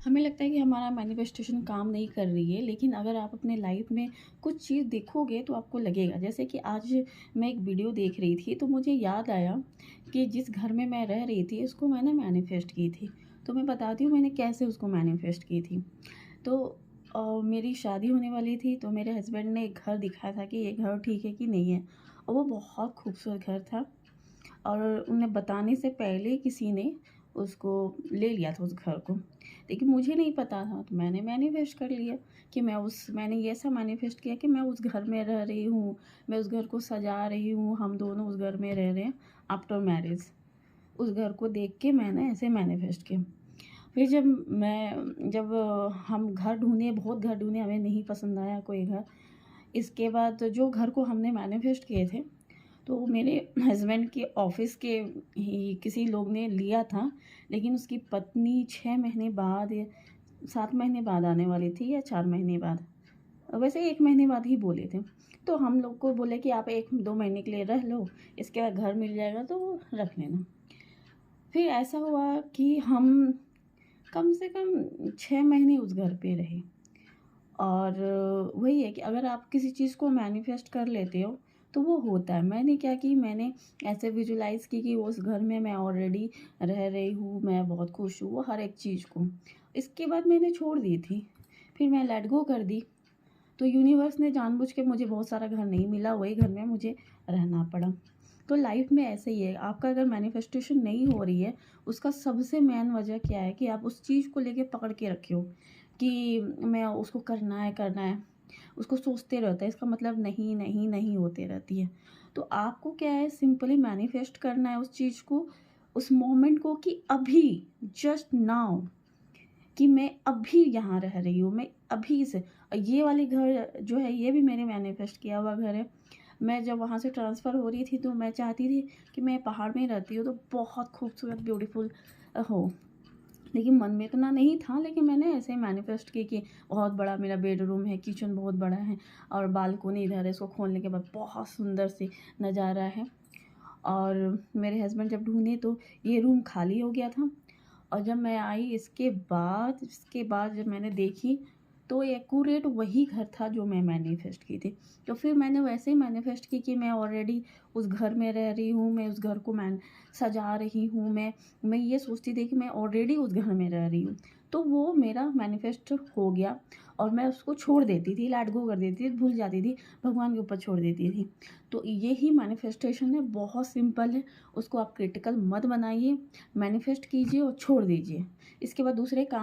हमें लगता है कि हमारा मैनिफेस्टेशन काम नहीं कर रही है, लेकिन अगर आप अपने लाइफ में कुछ चीज़ देखोगे तो आपको लगेगा। जैसे कि आज मैं एक वीडियो देख रही थी तो मुझे याद आया कि जिस घर में मैं रह रही थी उसको मैंने मैनिफेस्ट की थी। तो मैं बताती हूँ मैंने कैसे उसको मैनिफेस्ट की थी। तो मेरी शादी होने वाली थी तो मेरे हस्बैंड ने एक घर दिखाया था कि ये घर ठीक है कि नहीं है, और वो बहुत खूबसूरत घर था। और उन्हें बताने से पहले किसी ने उसको ले लिया था उस घर को। लेकिन मुझे नहीं पता था, तो मैंने मैनिफेस्ट कर लिया कि मैंने ये ऐसा मैनिफेस्ट किया कि मैं उस घर में रह रही हूँ, मैं उस घर को सजा रही हूँ, हम दोनों उस घर में रह रहे हैं आफ्टर मैरिज। उस घर को देख के मैंने ऐसे मैनिफेस्ट किया। फिर जब हम घर ढूँढे, बहुत घर ढूँढे, हमें नहीं पसंद आया कोई घर। इसके बाद जो घर को हमने मैनिफेस्ट किए थे तो मेरे हस्बैंड के ऑफिस के ही किसी लोग ने लिया था, लेकिन उसकी पत्नी 6 महीने बाद या 7 महीने बाद आने वाली थी या 4 महीने बाद, वैसे 1 महीने बाद ही बोले थे। तो हम लोग को बोले कि आप 1-2 महीने के लिए रह लो, इसके बाद घर मिल जाएगा तो रख लेना। फिर ऐसा हुआ कि हम कम से कम 6 महीने उस घर पे रहे। और वही है कि अगर आप किसी चीज़ को मैनिफेस्ट कर लेते हो तो वो होता है। मैंने क्या की, मैंने ऐसे विजुलाइज़ की कि उस घर में मैं ऑलरेडी रह रही हूँ, मैं बहुत खुश हूँ, वो हर एक चीज़ को। इसके बाद मैंने छोड़ दी थी, फिर मैं लेट गो कर दी। तो यूनिवर्स ने जानबूझ के मुझे बहुत सारा घर नहीं मिला, वही घर में मुझे रहना पड़ा। तो लाइफ में ऐसे ही है, आपका अगर मैनिफेस्टेशन नहीं हो रही है, उसका सबसे मेन वजह क्या है कि आप उस चीज़ को लेके पकड़ के रखे हो कि मैं उसको करना है, उसको सोचते रहते हैं, इसका मतलब नहीं, नहीं, नहीं होते रहती है। तो आपको क्या है, सिंपली मैनिफेस्ट करना है उस चीज़ को, उस मोमेंट को कि अभी, जस्ट नाउ, कि मैं अभी यहाँ रह रही हूँ, मैं अभी से ये वाली घर जो है ये भी मैंने मैनिफेस्ट किया हुआ घर है। मैं जब वहाँ से ट्रांसफ़र हो रही थी तो मैं चाहती थी कि मैं पहाड़ में रहती हूँ तो बहुत खूबसूरत ब्यूटीफुल हो। लेकिन मन में इतना नहीं था, लेकिन मैंने ऐसे ही मैनिफेस्ट की कि बहुत बड़ा मेरा बेडरूम है, किचन बहुत बड़ा है और बालकनी इधर है, इसको खोलने के बाद बहुत सुंदर सी नज़ारा है। और मेरे हस्बैंड जब ढूँढे तो ये रूम खाली हो गया था। और जब मैं आई इसके बाद जब मैंने देखी तो एक्यूरेट वही घर था जो मैं मैनिफेस्ट की थी। तो फिर मैंने वैसे ही मैनिफेस्ट की कि मैं ऑलरेडी उस घर में रह रही हूँ, मैं उस घर को सजा रही हूँ, मैं ये सोचती थी कि मैं ऑलरेडी उस घर में रह रही हूँ। तो वो मेरा मैनिफेस्ट हो गया और मैं उसको छोड़ देती थी, लेट गो कर देती थी, भूल जाती थी, भगवान के ऊपर छोड़ देती थी। तो यही मैनिफेस्टेशन है, बहुत सिंपल है, उसको आप क्रिटिकल मत बनाइए, मैनिफेस्ट कीजिए और छोड़ दीजिए। इसके बाद दूसरे काम